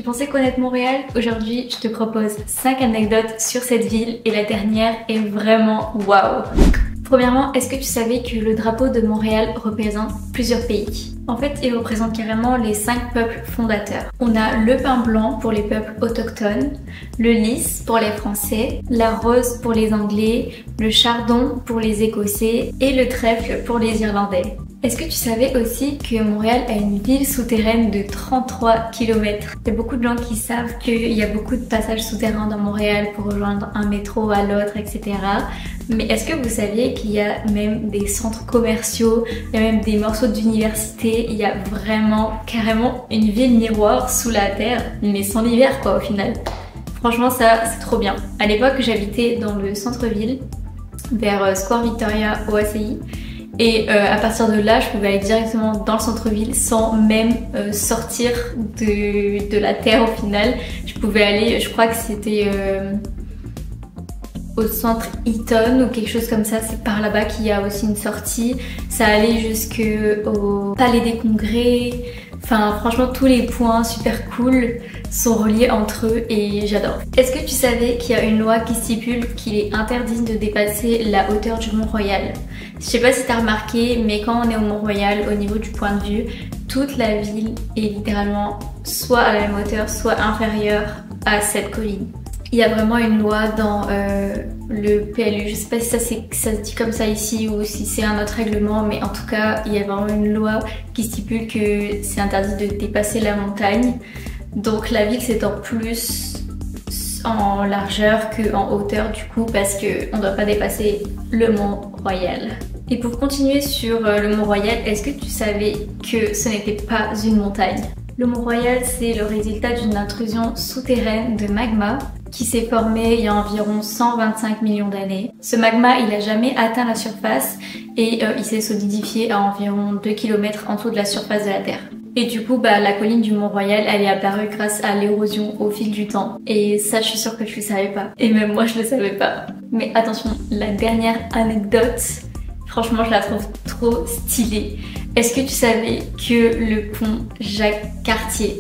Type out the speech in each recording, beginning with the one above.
pensais connaître Montréal? Aujourd'hui, je te propose 5 anecdotes sur cette ville et la dernière est vraiment waouh! Premièrement, est-ce que tu savais que le drapeau de Montréal représente plusieurs pays? En fait, il représente carrément les 5 peuples fondateurs. On a le pin blanc pour les peuples autochtones, le lys pour les Français, la rose pour les Anglais, le chardon pour les Écossais et le trèfle pour les Irlandais. Est-ce que tu savais aussi que Montréal a une ville souterraine de 33 km? Il y a beaucoup de gens qui savent qu'il y a beaucoup de passages souterrains dans Montréal pour rejoindre un métro à l'autre, etc. Mais est-ce que vous saviez qu'il y a même des centres commerciaux, il y a même des morceaux d'université, il y a vraiment carrément une ville miroir sous la terre, mais sans l'hiver quoi au final. Franchement ça c'est trop bien. À l'époque j'habitais dans le centre-ville, vers Square Victoria au ACI. Et à partir de là, je pouvais aller directement dans le centre-ville sans même sortir de la terre au final. Je pouvais aller, je crois que c'était au centre Eaton ou quelque chose comme ça, c'est par là-bas qu'il y a aussi une sortie. Ça allait jusqu'au Palais des Congrès. Enfin franchement tous les points super cool sont reliés entre eux et j'adore. Est-ce que tu savais qu'il y a une loi qui stipule qu'il est interdit de dépasser la hauteur du Mont-Royal? Je sais pas si t'as remarqué mais quand on est au Mont-Royal, au niveau du point de vue, toute la ville est littéralement soit à la même hauteur soit inférieure à cette colline. Il y a vraiment une loi dans le PLU, je sais pas si ça se dit comme ça ici ou si c'est un autre règlement, mais en tout cas il y a vraiment une loi qui stipule que c'est interdit de dépasser la montagne. Donc la ville s'étend plus en largeur qu'en hauteur du coup parce qu'on ne doit pas dépasser le Mont-Royal. Et pour continuer sur le Mont-Royal, est-ce que tu savais que ce n'était pas une montagne? Le Mont-Royal, c'est le résultat d'une intrusion souterraine de magma qui s'est formé il y a environ 125 millions d'années. Ce magma, il n'a jamais atteint la surface et il s'est solidifié à environ 2 km en dessous de la surface de la Terre. Et du coup, la colline du Mont-Royal, elle est apparue grâce à l'érosion au fil du temps. Et ça, je suis sûre que tu le savais pas. Et même moi, je le savais pas. Mais attention, la dernière anecdote, franchement, je la trouve trop stylée. Est-ce que tu savais que le pont Jacques-Cartier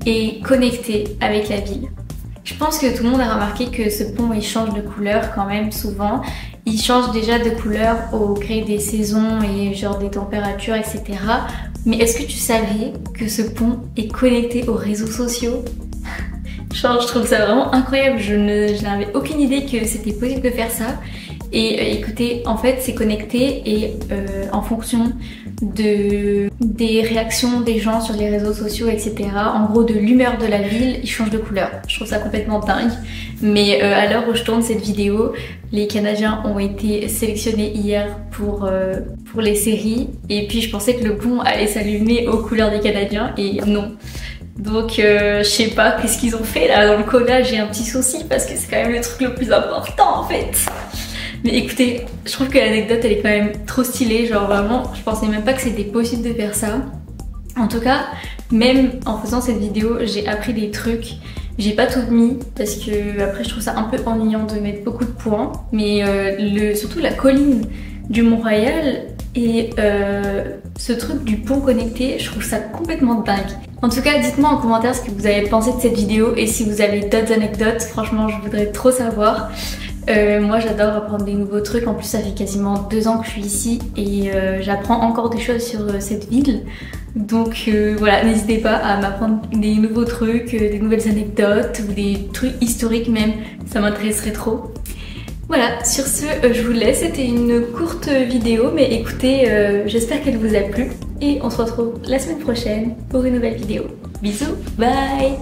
est connecté avec la ville? Je pense que tout le monde a remarqué que ce pont il change de couleur quand même souvent. Il change déjà de couleur au gré des saisons et genre des températures, etc. Mais est-ce que tu savais que ce pont est connecté aux réseaux sociaux? Genre, je trouve ça vraiment incroyable. Je n'avais aucune idée que c'était possible de faire ça. Et écoutez, en fait, c'est connecté et en fonction des réactions des gens sur les réseaux sociaux, etc. En gros, de l'humeur de la ville, il change de couleur. Je trouve ça complètement dingue. Mais à l'heure où je tourne cette vidéo, les Canadiens ont été sélectionnés hier pour les séries. Et puis, je pensais que le pont allait s'allumer aux couleurs des Canadiens et non. Donc je sais pas qu'est-ce qu'ils ont fait là dans le codage, j'ai un petit souci parce que c'est quand même le truc le plus important en fait. Mais écoutez, je trouve que l'anecdote elle est quand même trop stylée, genre vraiment je pensais même pas que c'était possible de faire ça. En tout cas, même en faisant cette vidéo, j'ai appris des trucs. J'ai pas tout mis parce que après je trouve ça un peu ennuyant de mettre beaucoup de points. Mais surtout la colline du Mont-Royal et ce truc du pont connecté, je trouve ça complètement dingue. En tout cas, dites-moi en commentaire ce que vous avez pensé de cette vidéo et si vous avez d'autres anecdotes, franchement je voudrais trop savoir. Moi j'adore apprendre des nouveaux trucs, en plus ça fait quasiment 2 ans que je suis ici et j'apprends encore des choses sur cette ville. Donc voilà, n'hésitez pas à m'apprendre des nouveaux trucs, des nouvelles anecdotes ou des trucs historiques même, ça m'intéresserait trop. Voilà, sur ce, je vous laisse, c'était une courte vidéo, mais écoutez, j'espère qu'elle vous a plu et on se retrouve la semaine prochaine pour une nouvelle vidéo. Bisous, bye!